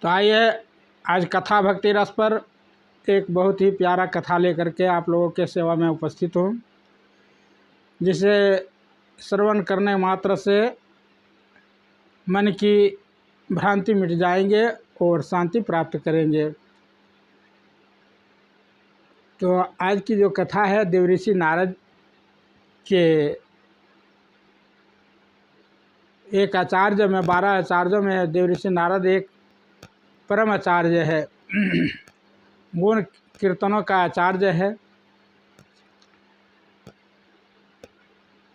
तो आइए आज कथा भक्ति रस पर एक बहुत ही प्यारा कथा लेकर के आप लोगों के सेवा में उपस्थित हूँ, जिसे श्रवण करने मात्र से मन की भ्रांति मिट जाएंगे और शांति प्राप्त करेंगे। तो आज की जो कथा है देवऋषि नारद के एक आचार्य में 12 आचार्यों में देवऋषि नारद एक परम आचार्य है, गुण कीर्तनों का आचार्य है।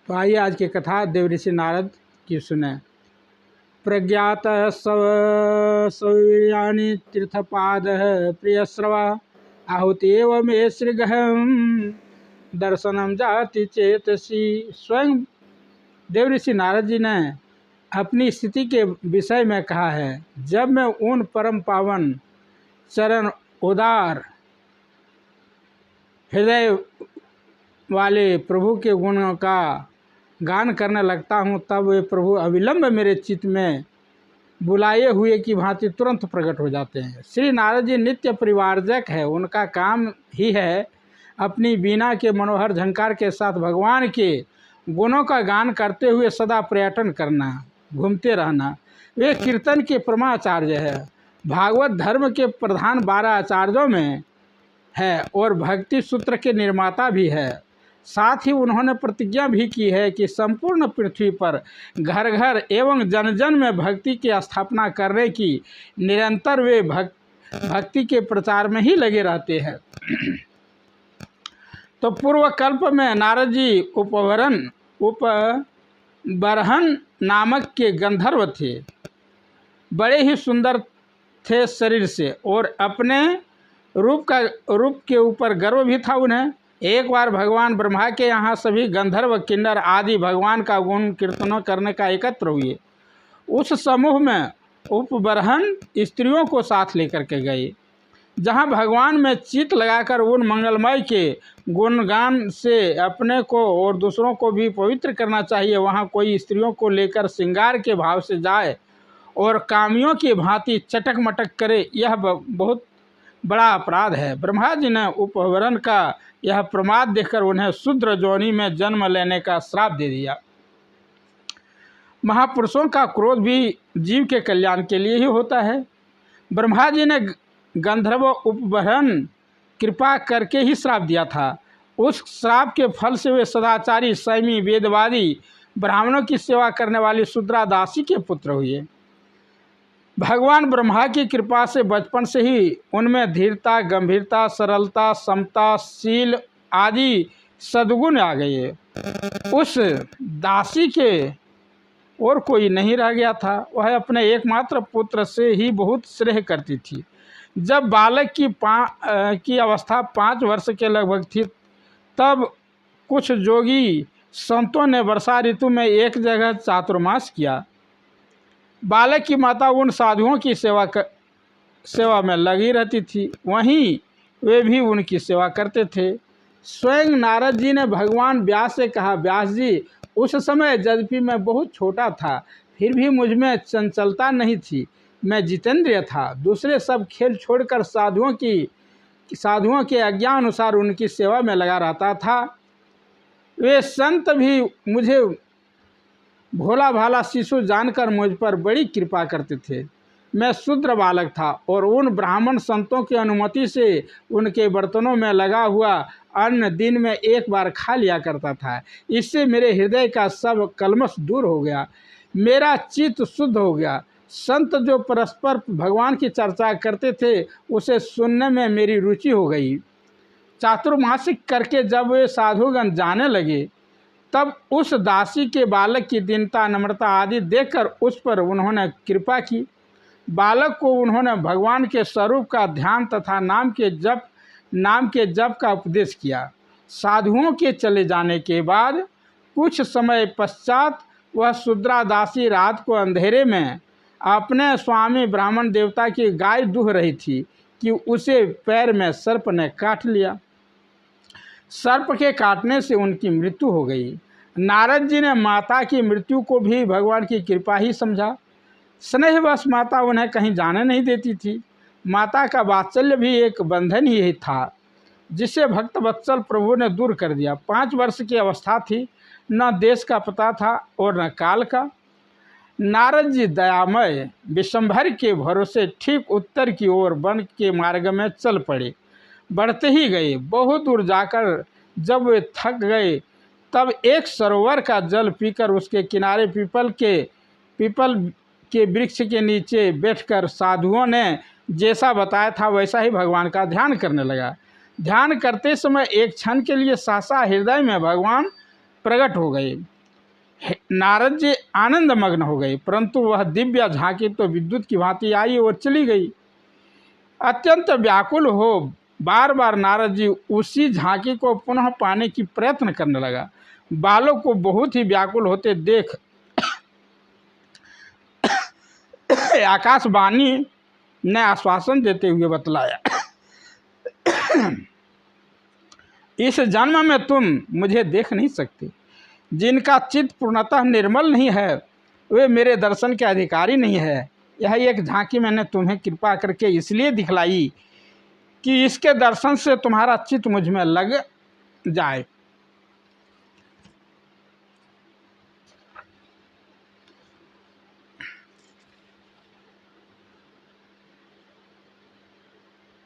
तो आइए आज की कथा देवऋषि नारद की सुने। प्रज्ञात सवीर्याणि तीर्थपाद प्रियश्रव आहुत्येव मे श्रीगहम दर्शनम जाति चेतसी। स्वयं देवऋषि नारद जी ने अपनी स्थिति के विषय में कहा है, जब मैं उन परम पावन चरण उदार हृदय वाले प्रभु के गुणों का गान करने लगता हूँ, तब वे प्रभु अविलंब मेरे चित्त में बुलाए हुए की भांति तुरंत प्रकट हो जाते हैं। श्री नारद जी नित्य परिवारजक है। उनका काम ही है अपनी बीना के मनोहर झंकार के साथ भगवान के गुणों का गान करते हुए सदा पर्यटन करना, घूमते रहना। वे कीर्तन के परमाचार्य है, भागवत धर्म के प्रधान 12 आचार्यों में है और भक्ति सूत्र के निर्माता भी है। साथ ही उन्होंने प्रतिज्ञा भी की है कि संपूर्ण पृथ्वी पर घर घर एवं जन जन में भक्ति की स्थापना करने की निरंतर वे भक्ति के प्रचार में ही लगे रहते हैं। तो पूर्व कल्प में नारद जी उपबरहन नामक के गंधर्व थे। बड़े ही सुंदर थे शरीर से और अपने रूप के ऊपर गर्व भी था उन्हें। एक बार भगवान ब्रह्मा के यहाँ सभी गंधर्व किन्नर आदि भगवान का गुण कीर्तन करने का एकत्र हुए। उस समूह में उपबरहन स्त्रियों को साथ लेकर के गए। जहाँ भगवान में चित्त लगाकर उन मंगलमय के गुणगान से अपने को और दूसरों को भी पवित्र करना चाहिए, वहाँ कोई स्त्रियों को लेकर श्रृंगार के भाव से जाए और कामियों की भांति चटक मटक करे, यह बहुत बड़ा अपराध है। ब्रह्मा जी ने उपबरहन का यह प्रमाद देखकर उन्हें शूद्र योनि में जन्म लेने का श्राप दे दिया। महापुरुषों का क्रोध भी जीव के कल्याण के लिए ही होता है। ब्रह्मा जी ने गंधर्व उपबरहन कृपा करके ही श्राप दिया था। उस श्राप के फल से वे सदाचारी संयमी वेदवादी ब्राह्मणों की सेवा करने वाली शूद्रा दासी के पुत्र हुए। भगवान ब्रह्मा की कृपा से बचपन से ही उनमें धीरता, गंभीरता, सरलता, समता, शील आदि सद्गुण आ गए। उस दासी के और कोई नहीं रह गया था। वह अपने एकमात्र पुत्र से ही बहुत स्नेह करती थी। जब बालक की अवस्था 5 वर्ष के लगभग थी, तब कुछ जोगी संतों ने वर्षा ऋतु में एक जगह चातुर्मास किया। बालक की माता उन साधुओं की सेवा में लगी रहती थी, वहीं वे भी उनकी सेवा करते थे। स्वयं नारद जी ने भगवान व्यास से कहा, व्यास जी, उस समय यद्यपि मैं बहुत छोटा था, फिर भी मुझ में चंचलता नहीं थी। मैं जितेंद्रिय था। दूसरे सब खेल छोड़कर साधुओं के आज्ञा अनुसार उनकी सेवा में लगा रहता था। वे संत भी मुझे भोला भाला शिशु जानकर मुझ पर बड़ी कृपा करते थे। मैं शूद्र बालक था और उन ब्राह्मण संतों की अनुमति से उनके बर्तनों में लगा हुआ अन्न दिन में एक बार खा लिया करता था। इससे मेरे हृदय का सब कलमश दूर हो गया, मेरा चित्त शुद्ध हो गया। संत जो परस्पर भगवान की चर्चा करते थे, उसे सुनने में मेरी रुचि हो गई। चातुर्मासिक करके जब वे साधुगण जाने लगे, तब उस दासी के बालक की दीनता, नम्रता आदि देखकर उस पर उन्होंने कृपा की। बालक को उन्होंने भगवान के स्वरूप का ध्यान तथा नाम के जप का उपदेश किया। साधुओं के चले जाने के बाद कुछ समय पश्चात वह शूद्रा दासी रात को अंधेरे में अपने स्वामी ब्राह्मण देवता की गाय दूह रही थी कि उसे पैर में सर्प ने काट लिया। सर्प के काटने से उनकी मृत्यु हो गई। नारद जी ने माता की मृत्यु को भी भगवान की कृपा ही समझा। स्नेहवश माता उन्हें कहीं जाने नहीं देती थी। माता का वात्सल्य भी एक बंधन ही था जिसे भक्तवत्सल प्रभु ने दूर कर दिया। 5 वर्ष की अवस्था थी, न देश का पता था और न काल का। नारद जी दयामय विशंभर के भरोसे ठीक उत्तर की ओर वन के मार्ग में चल पड़े। बढ़ते ही गए। बहुत दूर जाकर जब वे थक गए तब एक सरोवर का जल पीकर उसके किनारे पीपल के वृक्ष के नीचे बैठकर साधुओं ने जैसा बताया था वैसा ही भगवान का ध्यान करने लगा। ध्यान करते समय एक क्षण के लिए सहसा हृदय में भगवान प्रकट हो गए। नारद जी आनंद मग्न हो गए, परंतु वह दिव्य झांकी तो विद्युत की भांति आई और चली गई। अत्यंत व्याकुल हो बार बार नारद जी उसी झांकी को पुनः पाने की प्रयत्न करने लगा। बालक को बहुत ही व्याकुल होते देख आकाशवाणी ने आश्वासन देते हुए बतलाया, इस जन्म में तुम मुझे देख नहीं सकते। जिनका चित्त पूर्णतः निर्मल नहीं है वे मेरे दर्शन के अधिकारी नहीं है। यह एक झांकी मैंने तुम्हें कृपा करके इसलिए दिखलाई कि इसके दर्शन से तुम्हारा चित्त मुझ में लग जाए।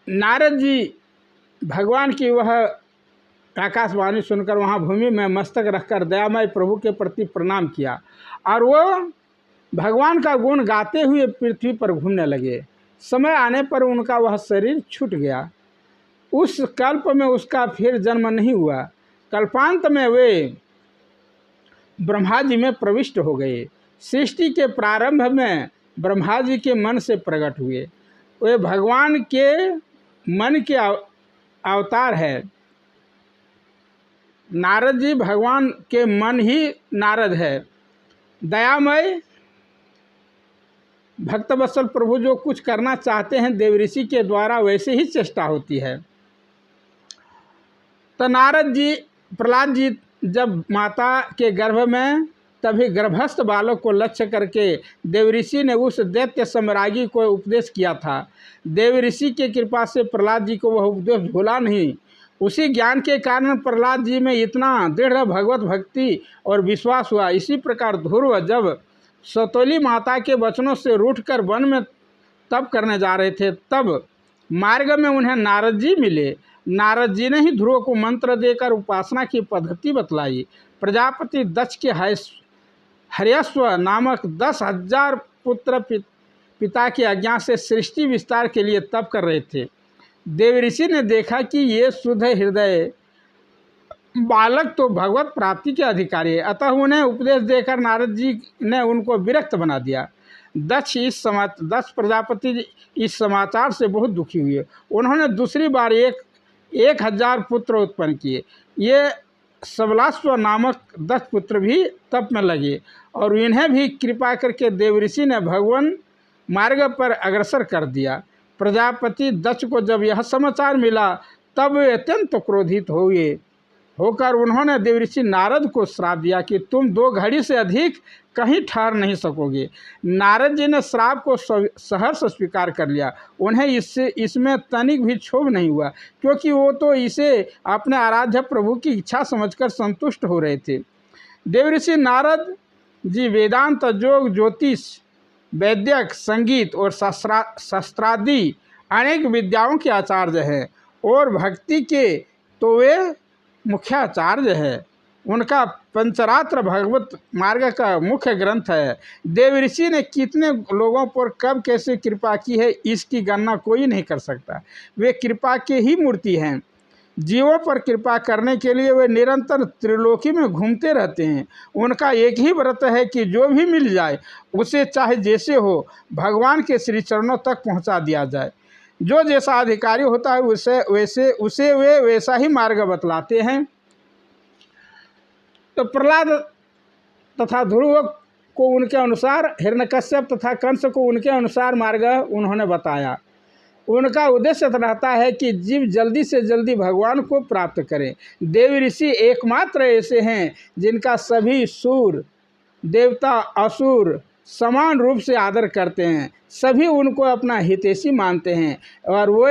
नारद जी भगवान की वह आकाशवाणी सुनकर वहाँ भूमि में मस्तक रखकर दयामय प्रभु के प्रति प्रणाम किया और वो भगवान का गुण गाते हुए पृथ्वी पर घूमने लगे। समय आने पर उनका वह शरीर छूट गया। उस कल्प में उसका फिर जन्म नहीं हुआ। कल्पांत में वे ब्रह्मा जी में प्रविष्ट हो गए। सृष्टि के प्रारंभ में ब्रह्मा जी के मन से प्रकट हुए। वे भगवान के मन के अवतार है। नारद जी भगवान के मन ही नारद है। दयामय भक्तवत्सल प्रभु जो कुछ करना चाहते हैं देवऋषि के द्वारा वैसे ही चेष्टा होती है। तो नारद जी प्रहलाद जी जब माता के गर्भ में तभी गर्भस्थ बालक को लक्ष्य करके देवऋषि ने उस दैत्य सम्राज्ञी को उपदेश किया था। देवऋषि की कृपा से प्रहलाद जी को वह उपदेश भूला नहीं। उसी ज्ञान के कारण प्रहलाद जी में इतना दृढ़ भगवत भक्ति और विश्वास हुआ। इसी प्रकार ध्रुव जब सतोली माता के वचनों से रूठकर वन में तप करने जा रहे थे तब मार्ग में उन्हें नारद जी मिले। नारद जी ने ही ध्रुव को मंत्र देकर उपासना की पद्धति बतलाई। प्रजापति दक्ष के हर्यस्व नामक 10,000 पुत्र पिता की आज्ञा से सृष्टि विस्तार के लिए तप कर रहे थे। देवऋषि ने देखा कि ये शुद्ध हृदय बालक तो भगवत प्राप्ति के अधिकारी है, अतः उन्हें उपदेश देकर नारद जी ने उनको विरक्त बना दिया। दक्ष प्रजापति इस समाचार से बहुत दुखी हुए। उन्होंने दूसरी बार 1,000 पुत्र उत्पन्न किए। ये सबलास्व नामक 10 पुत्र भी तप में लगे और इन्हें भी कृपा करके देवऋषि ने भगवान मार्ग पर अग्रसर कर दिया। प्रजापति दक्ष को जब यह समाचार मिला तब वे अत्यंत क्रोधित होकर उन्होंने देवऋषि नारद को श्राप दिया कि तुम 2 घड़ी से अधिक कहीं ठहर नहीं सकोगे। नारद जी ने श्राप को सहर्ष स्वीकार कर लिया। उन्हें इसमें तनिक भी क्षोभ नहीं हुआ, क्योंकि वो तो इसे अपने आराध्य प्रभु की इच्छा समझकर संतुष्ट हो रहे थे। देवऋषि नारद जी वेदांत, योग, ज्योतिष, वैद्यक, संगीत और शस्त्रादि अनेक विद्याओं के आचार्य हैं और भक्ति के तो वे मुख्य आचार्य है। उनका पंचरात्र भगवत मार्ग का मुख्य ग्रंथ है। देवऋषि ने कितने लोगों पर कब कैसे कृपा की है इसकी गणना कोई नहीं कर सकता। वे कृपा के ही मूर्ति हैं। जीवों पर कृपा करने के लिए वे निरंतर त्रिलोकी में घूमते रहते हैं। उनका एक ही व्रत है कि जो भी मिल जाए उसे चाहे जैसे हो भगवान के श्री चरणों तक पहुंचा दिया जाए। जो जैसा अधिकारी होता है उसे वे वैसा ही मार्ग बतलाते हैं। तो प्रहलाद तथा ध्रुव को उनके अनुसार, हिरण्यकश्यप तथा कंस को उनके अनुसार मार्ग उन्होंने बताया। उनका उद्देश्य रहता है कि जीव जल्दी से जल्दी भगवान को प्राप्त करें। देवऋषि एकमात्र ऐसे हैं जिनका सभी सूर, देवता, असुर, समान रूप से आदर करते हैं। सभी उनको अपना हितैषी मानते हैं और वो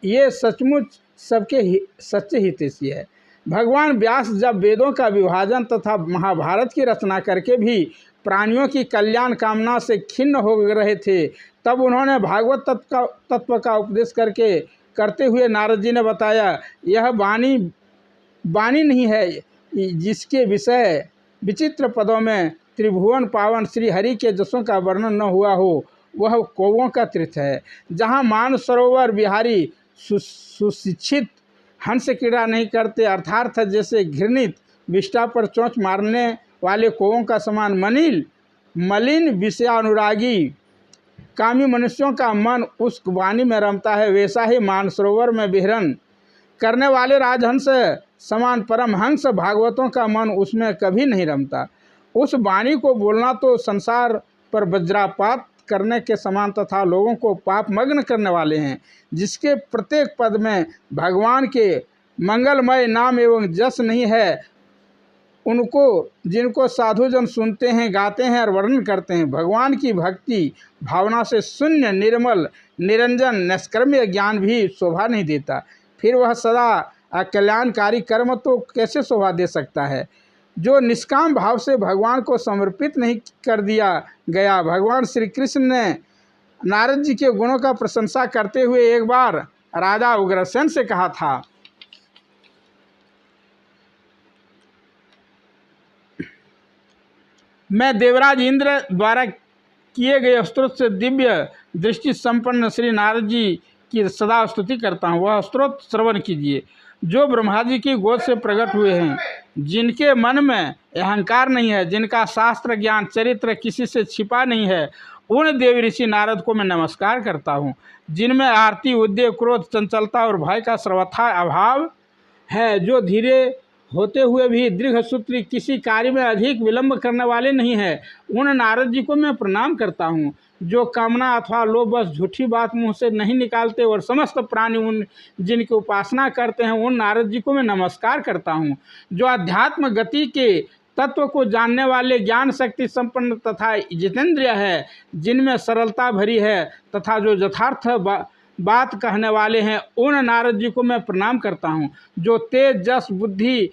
ये सचमुच सबके सच्चे हितैषी है। भगवान व्यास जब वेदों का विभाजन तथा महाभारत की रचना करके भी प्राणियों की कल्याण कामना से खिन्न हो रहे थे, तब उन्होंने भागवत तत्व का उपदेश करते हुए नारद जी ने बताया, यह वाणी नहीं है जिसके विषय विचित्र पदों में त्रिभुवन पावन श्री हरि के जसों का वर्णन न हुआ हो, वह कौवों का तीर्थ है। जहाँ मान सरोवर बिहारी सुशिक्षित हंस क्रीड़ा नहीं करते, अर्थात जैसे घृणित विष्ठा पर चोंच मारने वाले कौवों का समान मलिन विषयानुरागी कामी मनुष्यों का मन उस वाणी में रमता है, वैसा ही मानसरोवर में विहरण करने वाले राजहंस समान परमहंस भागवतों का मन उसमें कभी नहीं रमता। उस वाणी को बोलना तो संसार पर वज्रापात करने के समान तथा लोगों को पाप मग्न करने वाले हैं, जिसके प्रत्येक पद में भगवान के मंगलमय नाम एवं जस नहीं है, जिनको साधुजन सुनते हैं, गाते हैं और वर्णन करते हैं। भगवान की भक्ति भावना से शून्य निर्मल निरंजन निष्कर्म्य ज्ञान भी शोभा नहीं देता, फिर वह सदा कल्याणकारी कर्म तो कैसे शोभा दे सकता है। जो निष्काम भाव से भगवान को समर्पित नहीं कर दिया गया। भगवान श्री कृष्ण ने नारद जी के गुणों का प्रशंसा करते हुए एक बार राजा उग्रसेन से कहा था, मैं देवराज इंद्र द्वारा किए गए स्तोत्र से दिव्य दृष्टि संपन्न श्री नारद जी की सदा स्तुति करता हूँ। वह स्तोत्र श्रवण कीजिए जो ब्रह्मा जी की गोद से प्रकट हुए हैं, जिनके मन में अहंकार नहीं है, जिनका शास्त्र ज्ञान चरित्र किसी से छिपा नहीं है, उन देव ऋषि नारद को मैं नमस्कार करता हूँ। जिनमें आरती उद्वेग क्रोध चंचलता और भय का सर्वथा अभाव है, जो धीरे होते हुए भी दीर्घ सूत्री किसी कार्य में अधिक विलंब करने वाले नहीं है, उन नारद जी को मैं प्रणाम करता हूँ। जो कामना अथवा लोभ बस झूठी बात मुंह से नहीं निकालते और समस्त प्राणी उन जिनकी उपासना करते हैं, उन नारद जी को मैं नमस्कार करता हूँ। जो अध्यात्म गति के तत्व को जानने वाले ज्ञान शक्ति संपन्न तथा जितेंद्रिय है, जिनमें सरलता भरी है तथा जो यथार्थ बात कहने वाले हैं, उन नारद जी को मैं प्रणाम करता हूँ। जो तेज जस बुद्धि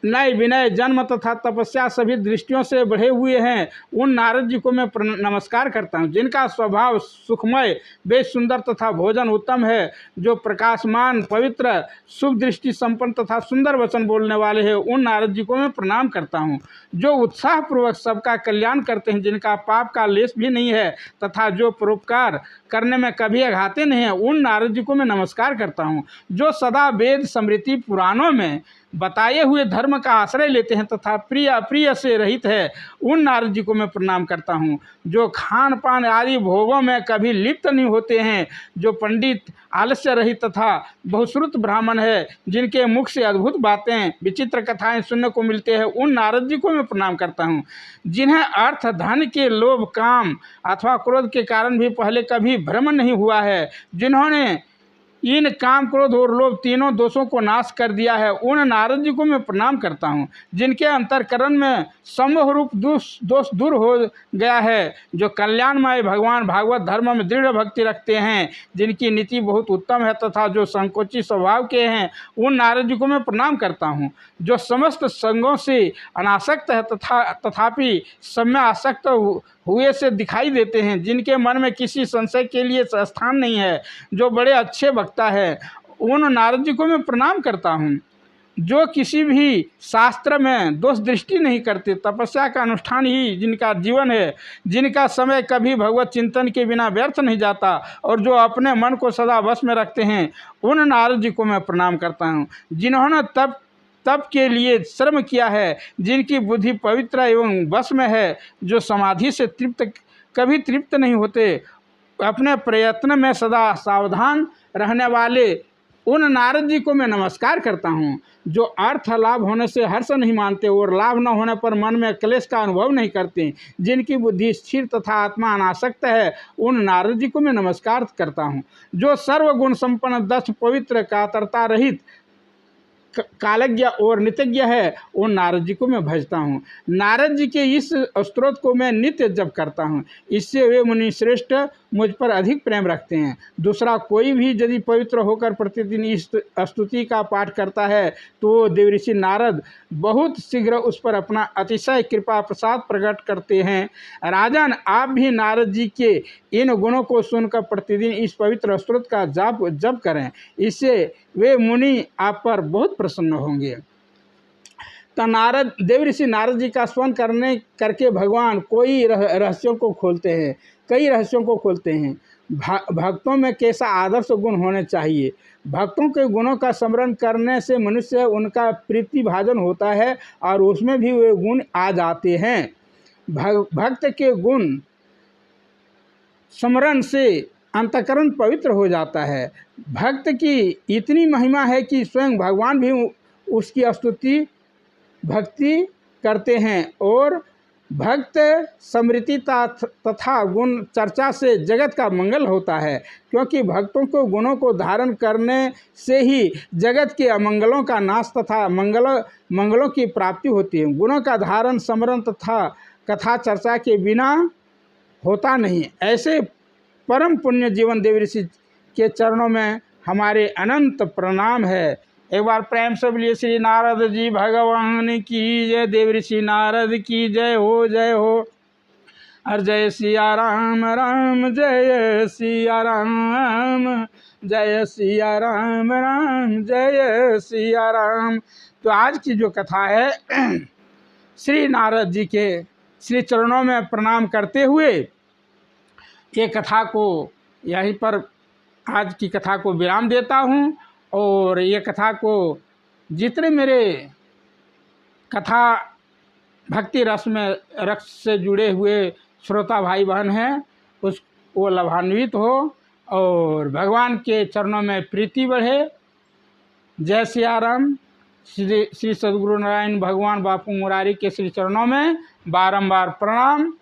नय विनय जन्म तथा तपस्या सभी दृष्टियों से बढ़े हुए हैं, उन नारद जी को मैं नमस्कार करता हूँ। जिनका स्वभाव सुखमय बेश सुंदर तथा भोजन उत्तम है, जो प्रकाशमान पवित्र शुभ दृष्टि संपन्न तथा सुंदर वचन बोलने वाले हैं, उन नारद जी को मैं प्रणाम करता हूँ। जो उत्साहपूर्वक सबका कल्याण करते हैं, जिनका पाप का लेश भी नहीं है तथा जो परोपकार करने में कभी अघाते नहीं है, उन नारद जी को मैं नमस्कार करता हूँ। जो सदा वेद स्मृति पुराणों में बताए हुए धर्म का आश्रय लेते हैं तथा प्रिय अप्रिय से रहित है, उन नारद जी को मैं प्रणाम करता हूँ। जो खान पान आदि भोगों में कभी लिप्त नहीं होते हैं, जो पंडित आलस्य रहित तथा बहुश्रुत ब्राह्मण है, जिनके मुख से अद्भुत बातें विचित्र कथाएं सुनने को मिलते हैं, उन नारद जी को मैं प्रणाम करता हूँ। जिन्हें अर्थ धन के लोभ काम अथवा क्रोध के कारण भी पहले कभी भ्रम नहीं हुआ है, जिन्होंने इन काम क्रोध और लोभ तीनों दोषों को नाश कर दिया है, उन नारद जी को मैं प्रणाम करता हूँ। जिनके अंतःकरण में समूह रूप दोष दूर हो गया है, जो कल्याणमय भगवान भागवत धर्म में दृढ़ भक्ति रखते हैं, जिनकी नीति बहुत उत्तम है तथा जो संकोची स्वभाव के हैं, उन नारद जी को मैं प्रणाम करता हूँ। जो समस्त संगों से अनासक्त है तथापि सब में आसक्त हुए से दिखाई देते हैं, जिनके मन में किसी संशय के लिए स्थान नहीं है, जो बड़े अच्छे वक्ता है, उन नारद जी को मैं प्रणाम करता हूँ। जो किसी भी शास्त्र में दोष दृष्टि नहीं करते, तपस्या का अनुष्ठान ही जिनका जीवन है, जिनका समय कभी भगवत चिंतन के बिना व्यर्थ नहीं जाता और जो अपने मन को सदा वश में रखते हैं, उन नारद जी को मैं प्रणाम करता हूँ। जिन्होंने तप के लिए श्रम किया है, जिनकी बुद्धि पवित्र एवं वश में है, जो समाधि से कभी तृप्त नहीं होते, अपने प्रयत्न में सदा सावधान रहने वाले, उन नारद जी को मैं नमस्कार करता हूँ। जो अर्थ लाभ होने से हर्ष नहीं मानते और लाभ न होने पर मन में क्लेश का अनुभव नहीं करते, जिनकी बुद्धि स्थिर तथा आत्मा अनासक्त है, उन नारद जी को मैं नमस्कार करता हूँ। जो सर्वगुण संपन्न दक्ष पवित्र कातरता रहित कालज्ञ और नितज्ञ है वो नारद जी को मैं भजता हूँ। नारद जी के इस स्तोत्र को मैं नित्य जप करता हूँ, इससे वे मुनि श्रेष्ठ मुझ पर अधिक प्रेम रखते हैं। दूसरा कोई भी यदि पवित्र होकर प्रतिदिन इस स्तुति का पाठ करता है तो देवऋषि नारद बहुत शीघ्र उस पर अपना अतिशय कृपा प्रसाद प्रकट करते हैं। राजन, आप भी नारद जी के इन गुणों को सुनकर प्रतिदिन इस पवित्र स्तोत्र का जप करें, इससे वे मुनि आप पर बहुत प्रसन्न होंगे। तो नारद देवऋषि नारद जी का स्मरण करके भगवान कोई रहस्यों को खोलते हैं, कई रहस्यों को खोलते हैं। भक्तों में कैसा आदर्श गुण होने चाहिए, भक्तों के गुणों का स्मरण करने से मनुष्य उनका प्रीतिभाजन होता है और उसमें भी वे गुण आ जाते हैं। भक्त के गुण स्मरण से अंतःकरण पवित्र हो जाता है। भक्त की इतनी महिमा है कि स्वयं भगवान भी उसकी स्तुति भक्ति करते हैं और भक्त स्मृति तथा गुण चर्चा से जगत का मंगल होता है, क्योंकि भक्तों को गुणों को धारण करने से ही जगत के अमंगलों का नाश तथा मंगलों की प्राप्ति होती है। गुणों का धारण स्मरण तथा कथा चर्चा के बिना होता नहीं। ऐसे परम पुण्य जीवन देवऋषि के चरणों में हमारे अनंत प्रणाम है। एक बार प्रेम से बोलिए श्री नारद जी भगवान की जय, देवऋषि नारद की जय हो, जय हो। और जय सिया राम, राम जय सिया राम, जय सिया राम, राम जय सिया राम। तो आज की जो कथा है श्री नारद जी के श्री चरणों में प्रणाम करते हुए ये कथा को यहीं पर आज की कथा को विराम देता हूँ। और ये कथा को जितने मेरे कथा भक्ति रस से जुड़े हुए श्रोता भाई बहन हैं वो लाभान्वित हो और भगवान के चरणों में प्रीति बढ़े। जय सिया राम। श्री सद्गुरु नारायण भगवान बापू मुरारी के श्री चरणों में बारंबार प्रणाम।